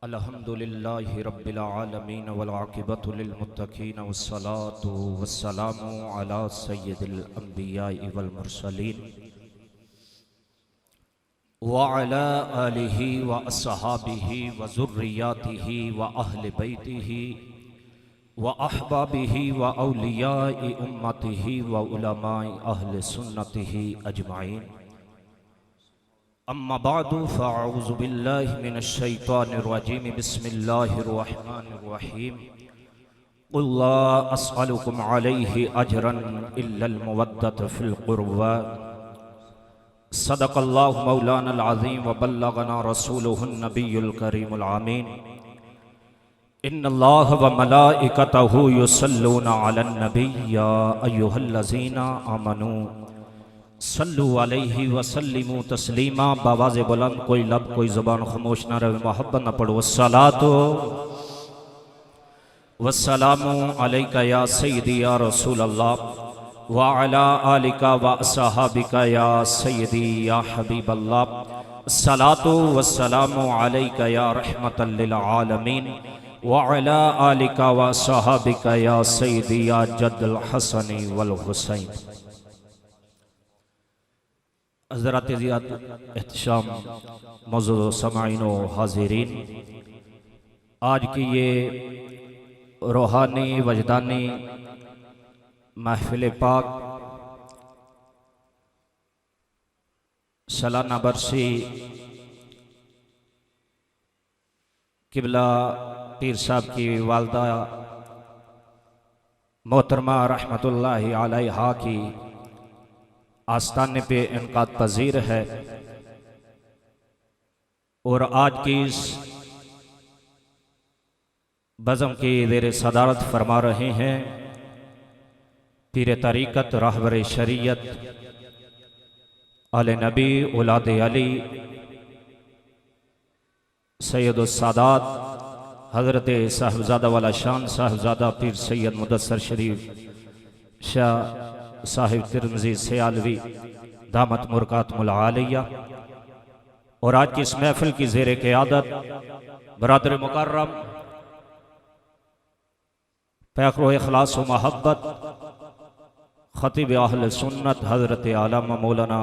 अल्हम्दुलिल्लाहि रब्बिल आलमीन वल आक़िबतु लिल मुत्तक़ीन वस्सलातु वस्सलामु अला सय्यिदिल अंबियाइ वल मुरसलीन व अला आलिहि व अस्हाबिहि व ज़ुर्रिय्यातिहि व अहलि बैतिहि व अहबाबिहि व औलियाइ उम्मतिहि व उलमाए अहले सुन्नतिहि अजमाइन। अम्मा बादु फ़अऊज़ु बिल्लाहि मिनश शैतानिर रजीम। बिस्मिल्लाहिर रहमानिर रहीम। क़ुल ला अस्अलुकुम अलैहि अजरन इल्लल मवद्दत फ़िल क़ुर्बा। सदक़ल्लाहु मौलानल अज़ीम व बल्लगना रसूलुहुन नबियुल करीमुल आमीन। इन्नल्लाह व मलाइकतहु युसल्लूना अलन नबी या अय्युहल्लज़ीना आमनू सल्लु अलैहि वसल्लिमु तस्लीमा। बावाज़े बुलंद कोई लब कोई ज़ुबान खामोश ना रहे, मोहब्बत ना पढ़ो। वस्सलातु वस्सलामु अलैका या सय्यदी या रसूल अल्लाह व अला आलिका व अस्हाबिका या सय्यदी या हबीब अल्लाह। सलातु वस्सलामु अलैका या रहमतल लिल आलमीन व अला आलिका व अस्हाबिका या सय्यदी या जद्दुल हसनी वल हुसैन। हज़रात ज़ियाद एहतशाम मौजूद समाईन व हाज़िरीन, आज की ये रूहानी वजदानी महफिल पाक सालाना बरसी किबला पीर साहब की वालदा मोहतरमा रहमतुल्लाहि अलैहा की आस्ताने पे इनकाद पजीर है। और आज की इस बज़म की ज़ेर सदारत फरमा रहे हैं पीर तरीक़त रहबर शरीयत आले नबी औलाद अली सैयदुस सादात हज़रत साहिबजादा वाला शान साहिबजादा पीर सैयद मुदस्सर शरीफ शाह साहिब तिरमिज़ी सियालवी दामत मुरकातमुल आलिया। और आज की इस महफिल की ज़ेर क़यादत बरादर मुकर्रम फ़ख्र व इख़लास व महब्बत ख़तीब अहले सुन्नत हज़रत आलमा मौलाना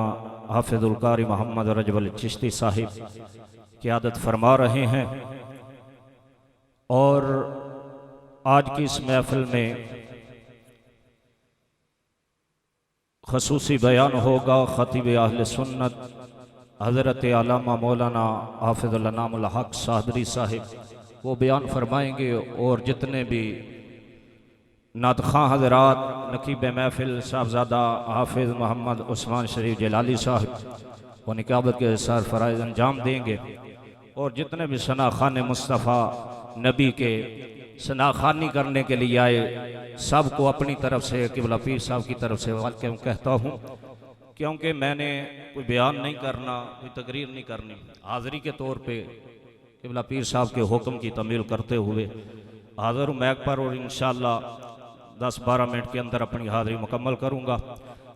हाफ़िज़ुल क़ारी मोहम्मद रजब अल चिश्ती साहिब क़यादत फरमा रहे हैं। और आज की इस महफिल में खसूसी बयान होगा ख़तीब अहले सुन्नत हज़रत आलमा मौलाना हाफ़िज़ुल अनामुल हक़ सादरी साहिब, वो बयान फरमाएंगे। और जितने भी नात ख़ां हज़रात नकीब महफिल साहबजादा हाफ़िज़ मोहम्मद उस्मान शरीफ जलाली साहब वो निकाबत के सार फ़राइज़ अंजाम देंगे। और जितने भी सना खान मुस्तफ़ा नबी के सनाखानी करने के लिए आए, सबको अपनी तरफ से किबला पीर साहब की तरफ से वेलकम कहता हूँ। क्योंकि मैंने कोई बयान नहीं करना, कोई तकरीर नहीं करनी, हाज़री के तौर पे किबला पीर साहब के हुक्म की तमील करते हुए हाज़िर हूँ मैक पर। और इंशाअल्लाह 10-12 मिनट के अंदर अपनी हाज़री मुकम्मल करूँगा।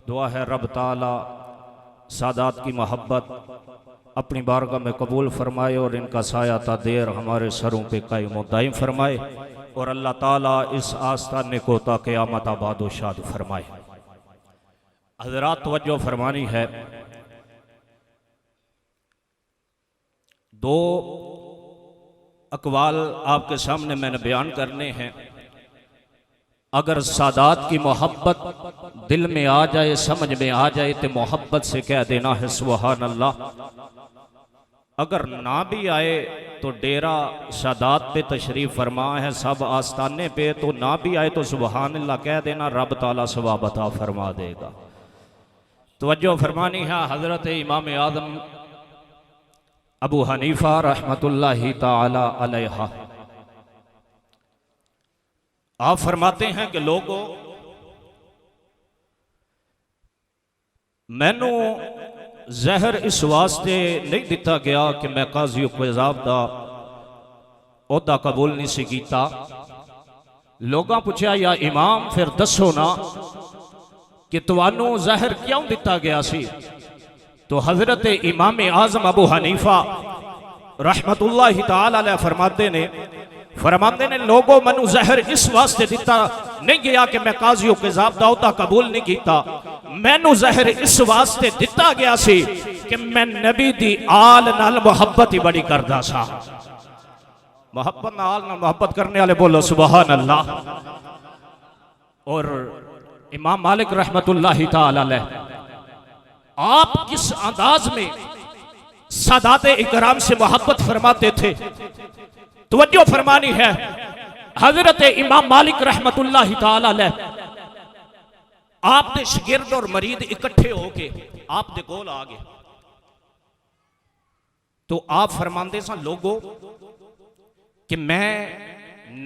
दुआ है रब ताला सादात की मोहब्बत अपनी बारगाह में कबूल फरमाए और इनका साया ता देर हमारे सरों पे कायम व दायम फरमाए। और अल्लाह ताला इस आस्ताने को ता क़यामत आबाद व शाद फरमाए। हज़रात तवज्जो फरमानी है, दो अक़वाल आपके सामने मैंने बयान करने हैं। अगर सादात की मोहब्बत दिल में आ जाए, समझ में आ जाए, तो मोहब्बत से कह देना है सुभान अल्लाह। अगर ना भी आए तो डेरा सादात पे तशरीफ़ फरमा है, सब आस्ताने पे, तो ना भी आए तो सुभान अल्लाह कह देना, रब ताला सवाब अता फरमा देगा। तवज्जो फरमानी है। हज़रत इमाम आज़म अबू हनीफ़ा रहमतुल्लाहि ताला अलैहा आप फरमाते हैं कि लोगों, मैनू जहर इस वास्ते नहीं दिता गया कि मैं काज़ी क़ज़ाब दा ओहदा कबूल नहीं सी कीता। लोगां पूछा या इमाम फिर दसो ना कि तुहानू जहर क्यों दिता गया सी, तो हजरत इमाम आजम अबू हनीफा रहमतुल्लाहि ताला अलैह फरमाते ने लोगों मनु जहर इस वास्ते दिता नहीं गया कि मैं काजियों के ज़ाब्ता कबूल नहीं किया, मैनू जहर इस वास्ते दिता गया सी कि मैं नबी दी आल नाल मुहब्बत ही बड़ी करदा सा। मोहब्बत नाल नाल मोहब्बत करने वाले बोलो सुभान अल्लाह। और इमाम मालिक रहमतुल्लाहि ताला अलैह आप किस अंदाज में सादाते इकराम से मोहब्बत फरमाते थे, तवज्जो फरमानी है। हजरत इमाम मालिक रहमतुल्लाहि ताला अलैह आप दे शागिर्द और मरीद इकट्ठे होके आप दे कोल आ गए, तो आप फरमाते सन लोगों कि मैं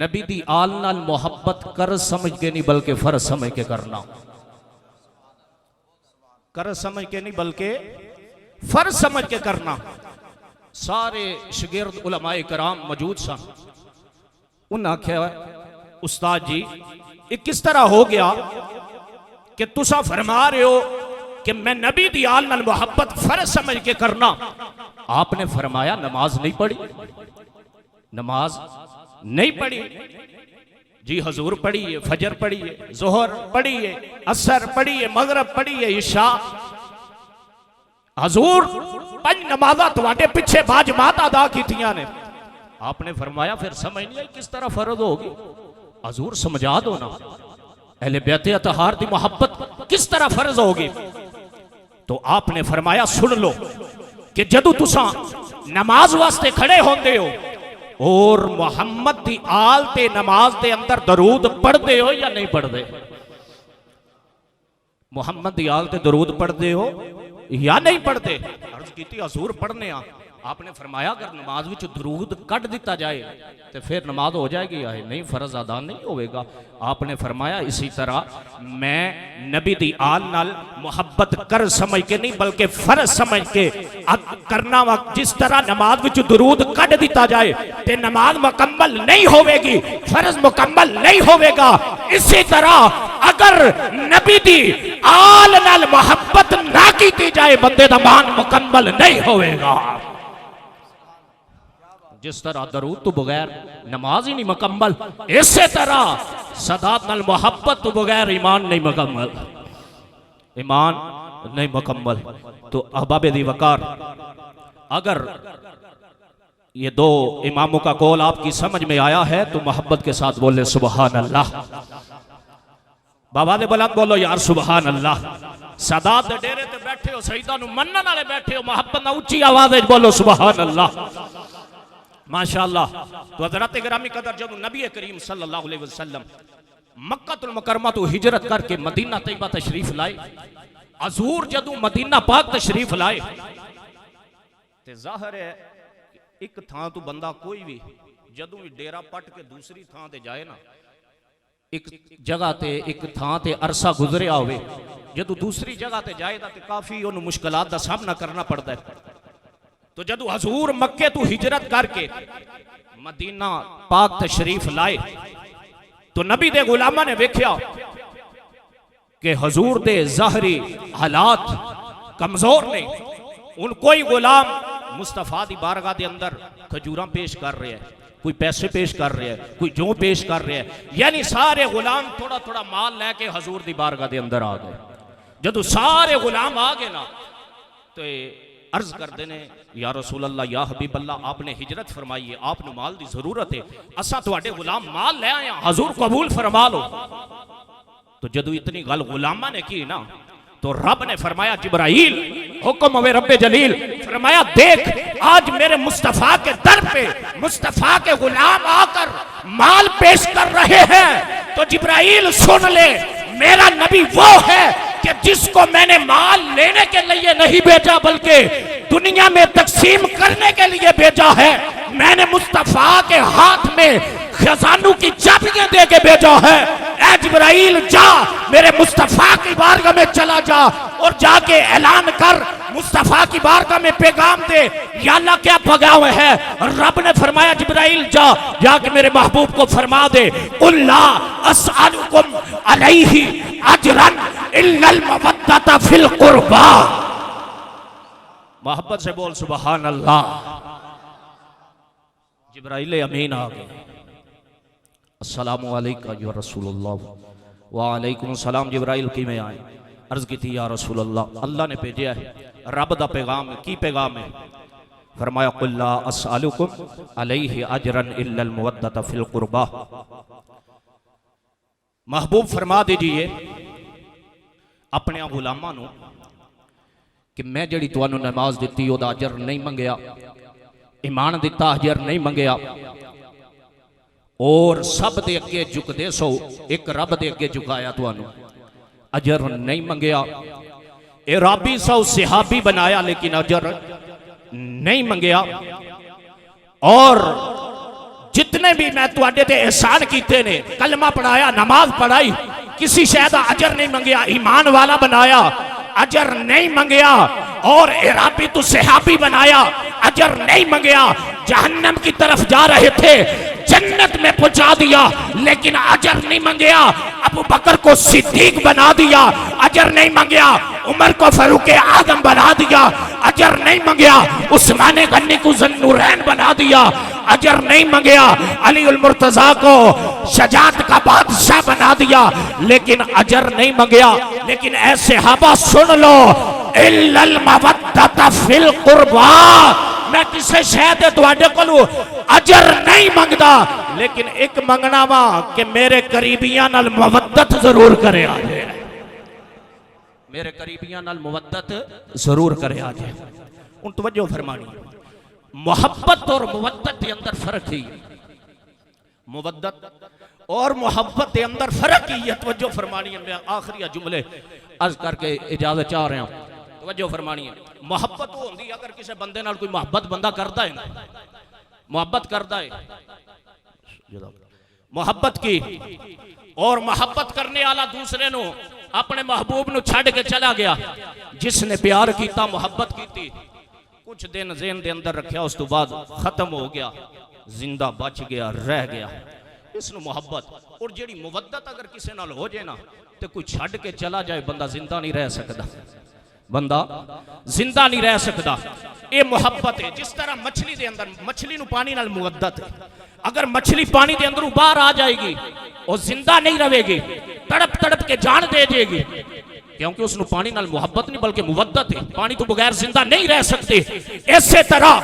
नबी दी आल नाल मोहब्बत कर समझ के नहीं बल्कि फर्ज समझ के करना, कर समझ के नहीं बल्कि फर्ज समझ के करना। सारे शागिर्द उलमाए कराम मौजूद सन। उन्हें आख्या उस्ताद जी ये किस तरह हो गया कि तुसा फरमा रहे हो कि मैं नबी दी आल नाल मोहब्बत फर्ज समझ के करना। आपने फरमाया नमाज नहीं पढ़ी, नमाज नहीं पढ़ी जी हजूर पढ़ी है, फजर पढ़ी है, जोहर पढ़ी है, असर पढ़ी है, मगरब पढ़ी है, इशा। हजूर पंज नमाजा तुम्हारे पीछे बाजमात अदा की ने। आपने फरमाया फिर समझ नहीं आई किस तरह फर्ज होगी, हजूर समझा दो ना, अहले बैत अतहार दी मोहब्बत किस तरह फर्ज होगी। तो आपने फरमाया सुन लो कि जदू तुसा नमाज वास्ते खड़े होंदे हो और मोहम्मद दी आल ते नमाज दे अंदर दरूद पढ़ते हो या नहीं पढ़ते, मोहम्मद दी आल ते दरूद पढ़ते हो या नहीं पढ़ते। अर्ज की हजूर पढ़ने आ। आपने फरमाया अगर नमाज विच दरूद कट दिता जाए तो फिर नमाज हो जाएगी या नहीं, फर्ज अदा नहीं होगा। आपने फरमाया इसी तरह मैं नबी दी आल नाल मोहब्बत कर समझ के नहीं बल्कि फर्ज समझ के करना वा। जिस तरह नमाज विच दरूद कट दिता जाए तो नमाज मुकम्मल नहीं होगी, फर्ज मुकम्मल नहीं होगा। इसी तरह अगर नबी दी आल नाल मोहब्बत ना की जाए बंदे दा मान मुकम्मल नहीं होगा। जिस तरह दरूद तो बगैर नमाज ही नहीं मुकम्मल, इसी तरह सदात नाल मोहब्बत तो बगैर ईमान नहीं मुकम्मल, ईमान नहीं मुकम्मल। तो अहबाब दी वकार अगर ये दो इमामों का कौल आपकी समझ में आया है तो मोहब्बत के साथ बोले सुभान अल्लाह। बाबा दे बुलंद बोलो यार सुभान अल्लाह। सदात दे डेरे ते बैठे हो, शहीदां नूं मन्नण वाले बैठे हो, मोहब्बत ना उच्ची आवाज में बोलो सुभान अल्लाह माशाअल्लाह। तो हज़रत गिरामी कदर जब नबी करीम सल्लल्लाहु अलैहि वसल्लम मक्कातुल मुकर्रमा तो हिजरत करके मदीना तैयबा तशरीफ लाए, हजूर जदों मदीना पाक तशरीफ लाए ते जाहिर है एक थां तो बंदा कोई भी जदों भी डेरा पट के दूसरी थां ते जाए ना, एक जगह ते एक थां ते अरसा गुजरिया होवे, जदों दूसरी जगह ते जाए तो काफी उन्हें मुश्किलात का सामना करना पड़ता है। तो जदों हजूर मक्के तो हिजरत करके मदीना पाक तशरीफ लाए तो नबी दे गुलामा ने वेख्या कि हजूर दे ज़ाहरी हालात कमजोर ने। उन कोई गुलाम मुस्तफा दी बारगाह दे अंदर खजूरां पेश कर रहे हैं, कोई पैसे पेश कर रहे हैं, कोई जौ पेश कर रहे हैं, यानी सारे गुलाम थोड़ा थोड़ा माल लेके हजूर दी बारगाह दे अंदर आ गए। जदों सारे गुलाम आ गए ना तो अर्ज करते ने या रसूल अल्लाह या हबीब अल्लाह आपने हिजरत फरमाई है, आपने माल की जरूरत है, असा तुहाडे गुलाम माल ले आए, हजूर कबूल फरमा लो। तो जदों इतनी गल गुलामा ने की ना तो रब ने फरमाया जिब्राइल हुक्म होवे रब्बे जलील, फरमाया देख आज मेरे मुस्तफा के दर पे मुस्तफा के गुलाम आकर माल पेश कर रहे हैं। तो जिब्राइल सुन ले मेरा नबी वो है कि जिसको मैंने माल लेने के लिए नहीं भेजा बल्कि दुनिया में तकसीम करने के लिए भेजा है। मैंने मुस्तफा के हाथ में खजानों की चाबियां दे के भेजा है। ऐ जिब्राइल जा मेरे मुस्तफा की बारगाह में चला जा और जाके ऐलान कर, मुस्तफा की बारगाह में पैगाम दे या अल्लाह क्या पैगाम है। रब ने फरमाया जिब्राइल जा जाके मेरे महबूब को फरमा दे कुल्ला अस्अलुकुम अलैहि अजरन इल्लल मवद्दता फिल कुर्बा। मोहब्बत से बोल सुबहान अल्लाह। जिब्राइल अमीन आ गए। अस्सलामु अलैका या रसूलुल्लाह। वालेकुम सलाम। जिब्राइल की में आए, अर्ज की थी या रसूलुल्लाह, अल्लाह ने भेजा है, रब दा पैगाम है। की पैगाम है? फरमाया कुल्ला अस्अलुकुम अलैहि अजरन इल्लल मुवद्दत फिल कुर्बा। महबूब फरमा दीजिए अपने गुलामां नूं कि मैं जड़ी तुहानू नमाज दिती ओदा अजर नहीं मंगया, ईमान दिता अजर नहीं मंगया, और सब दे अगे झुकदे सो एक रब दे अगे झुकाया, तुहानू अजर नहीं मंगया। ए राबी सो सिहाबी बनाया लेकिन अजर नहीं मंगया। और जितने भी मैं तुहाडे ते एहसान कीते ने, कलमा पढ़ाया, नमाज पढ़ाई, किसी शय दा अजर नहीं मंगया, ईमान वाला बनाया, अजर नहीं मंगया। और इराबी तो सहाबी बनाया, अजर नहीं मंगया। जहन्नम की तरफ जा रहे थे, जन्नत में पहुंचा दिया लेकिन अजर नहीं मंगया। अबू बकर को सिद्दीक बना दिया, अजर नहीं मंगया। उमर को फारूक आजम बना दिया, अजर नहीं मंगया। उस्मान गन्नी को ज़न्नूरैन बना दिया, अजर नहीं मंगया। अली उल मुर्तजा को शजात का बादशाह बना दिया लेकिन अजर नहीं मंगया। लेकिन ऐसे सहाबा सुन लो, इल्लल मवद्दत फिल कुर्बा, मैं किसी शय ते तुहाडे कोलों अजर नहीं मंगदा, लेकिन एक मंगना वा कि मेरे करीबियां नाल मुवद्दत जरूर करे आ जाए, मेरे करीबियां नाल मुवद्दत जरूर करे आ जाए। उन तवज्जो फरमानी, मोहब्बत और मुवद्दत के अंदर फर्क ही, मुवद्दत और मोहब्बत के अंदर फर्क ही है। तवज्जो फरमानी है। मैं आखिरी जुमले अर्ज करके इजाजत चाह रहा हूं। तवज्जो फरमानी है। मोहब्बत वो होंदी अगर किसी बंदे नाल कोई मोहब्बत बंदा करता है ना, मोहब्बत करता है, मोहब्बत की, और मोहब्बत करने वाला दूसरे नु अपने महबूब नु छड़ के चला गया। जिसने प्यार किया, मोहब्बत की, कुछ दिन ज़हन दे अंदर रखा, उस तो बाद खत्म हो गया, जिंदा बच गया, रह गया, इसनु मोहब्बत। और जेड़ी मुवद्दत अगर किसी नाल हो जाए ना, तो कोई छड़ के चला जाए, बंदा जिंदा नहीं रह सकता, बंदा जिंदा नहीं रह सकता। ये मोहब्बत है। जिस तरह मछली दे अंदर, मछली नु पानी नाल मुवद्दत है। अगर मछली पानी के अंदर बाहर आ जाएगी और जिंदा नहीं रहेगी, तड़प तड़प के जान दे देगी, क्योंकि उसनु पानी नाल मुहब्बत नहीं बल्कि मुवद्दत है। पानी तो बगैर जिंदा नहीं रह सकते। इसी तरह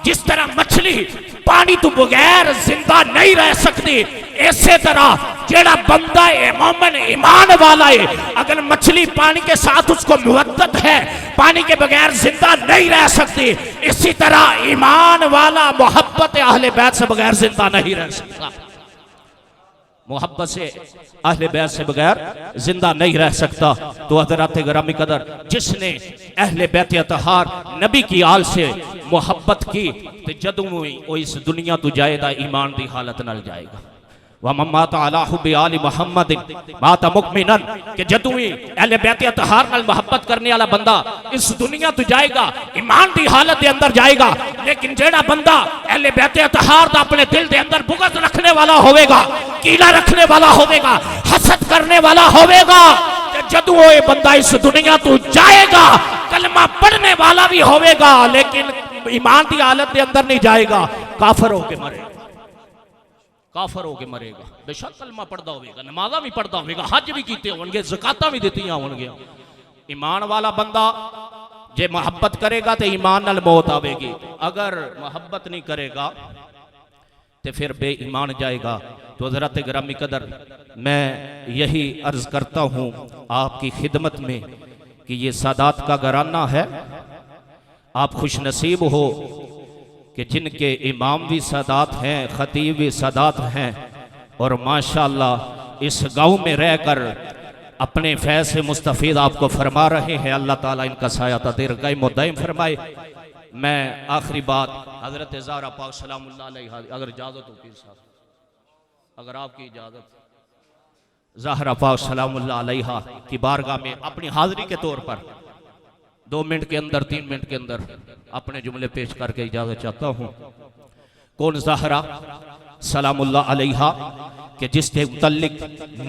जिस तरह मछली पानी तो बगैर जिंदा नहीं रह सकती, इसी तरह जेड़ा बंदा है मोमिन ईमान वाला है, अगर मछली पानी के साथ उसको मुवद्दत है, पानी के बगैर जिंदा नहीं रह सकती। इसी तरह ईमान वाला मोहब्बत अहले बैत से बगैर जिंदा नहीं रह सकता, मोहब्बत से अहले बैत से बगैर जिंदा नहीं रह सकता। तो हज़रात गिरामी कदर, जिसने अहले बैत अतहार नबी की आल से मोहब्बत की, तो जदों वो इस दुनिया तो जाएगा ईमान की हालत नाल जाएगा। वमम्माता अला हुब्बि आलि मुहम्मदिन माता मुकमिनन, कि जदों ही अहले बैत अतहार नाल मोहब्बत करने वाला बंदा इस दुनिया तो जाएगा, ईमान की हालत के अंदर जाएगा। लेकिन जेड़ा बंदा अहले बैत अतहार दा अपने दिल के अंदर बुग़्ज़ रखने वाला होवेगा, कीला रखने वाला होवेगा, हसद करने वाला होवेगा, जदों ये बंदा इस दुनिया तो जाएगा, कलमा पढ़ने वाला भी होवेगा, लेकिन ईमान की हालत के अंदर नहीं जाएगा, काफिर होके मरेगा, काफिर होके मरेगा। बेशक कलमा पढ़ता होगा, नमाज़ा भी पढ़ता होगा, हज भी कीते होंगे, ज़काता भी दी होंगे। ईमान वाला बंदा जे मोहब्बत करेगा तो ईमान नाल मौत आवेगी, अगर मोहब्बत नहीं करेगा तो फिर बेईमान जाएगा। तो हज़रत गिरामी कदर, मैं यही अर्ज करता हूँ आपकी खिदमत में कि ये सादात का घराना है। आप खुश नसीब हो कि जिनके इमाम भी सादात हैं, खतीब भी सादात हैं, और माशाअल्लाह इस गांव में रहकर अपने फैज़ से मुस्तफ़ीद आपको फरमा रहे हैं। अल्लाह ताला इनका साया दीर्घायु दायम फरमाए। मैं आखिरी बात हज़रत ज़हरा पाक सलामुल्लाह अलैहा, अगर इजाज़त हो पीर साहब, अगर आपकी इजाज़त, ज़हरा पाक सलामुल्लाह अलैहा की बारगाह में अपनी हाज़िरी के तौर पर 2 मिनट के अंदर, 3 मिनट के अंदर अपने जुमले पेश करके इजाज़त चाहता हूँ। कौन ज़हरा सलामुल्लाह अलैहा कि जिसके मुतल्लिक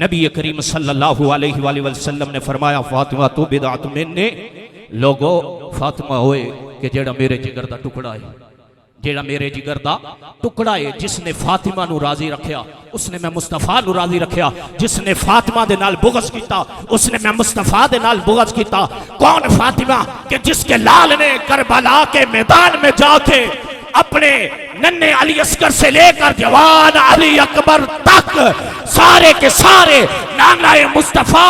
नबी करीम सल्लल्लाहु अलैहि वसल्लम ने फरमाया, फातिमा तो बिदअत मिन्नी, लोगो फातिमा होए कि जेड़ा मेरे जिगर दा टुकड़ा है, जेड़ा मेरे जिगर दा टुकड़ा है, जिसने फातिमा नू राजी रखिया उसने मैं मुस्तफा नू राजी रखिया, जिसने फातिमा दे नाल बुग़्ज़ कीता उसने मैं मुस्तफा दे नाल बुग़्ज़ कीता। कौन फातिमा कि जिसके लाल ने करबला के मैदान में जाके अपने नन्हे अली असगर से लेकर जवान अली अकबर तक सारे के सारे नानाए मुस्तफ़ा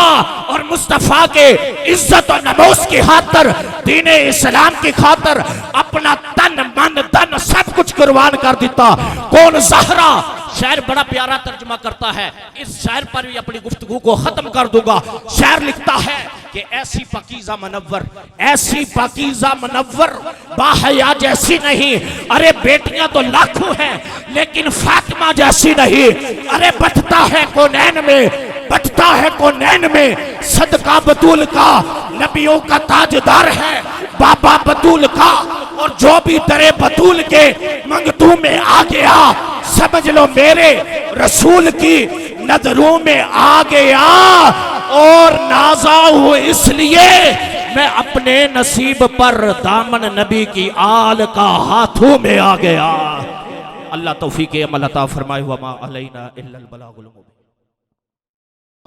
और मुस्तफ़ा के इज्जत और नमूस की खातर, दीन इस्लाम की खातर अपना तन मन धन सब कुछ कुर्बान कर दिता। कौन ज़हरा, शायर बड़ा प्यारा तर्जुमा करता है, इस शायर पर भी अपनी गुफ्तगू को खत्म कर दूंगा। शायर लिखता है कि ऐसी पाकीज़ा मनव्वर, ऐसी पाकीज़ा मनव्वर बाहया जैसी नहीं, अरे बेटियां तो लाखों हैं लेकिन फातिमा जैसी नहीं। अरे बचता है कौनैन में, बचता है कौनैन में सदका बतूल का, नबियों का ताजदार है बाबा बतूल का, और जो भी दरे बतूल के मंगतू में आ गया समझ लो मेरे रसूल की नजरों में आ गया। और नाजा हूं इसलिए मैं अपने नसीब पर दामन नबी की आल का हाथों में आ गया। अल्लाह तौफीक अमल अता फरमाए। वमा अलैना इल्लल बलागुल मुबीन।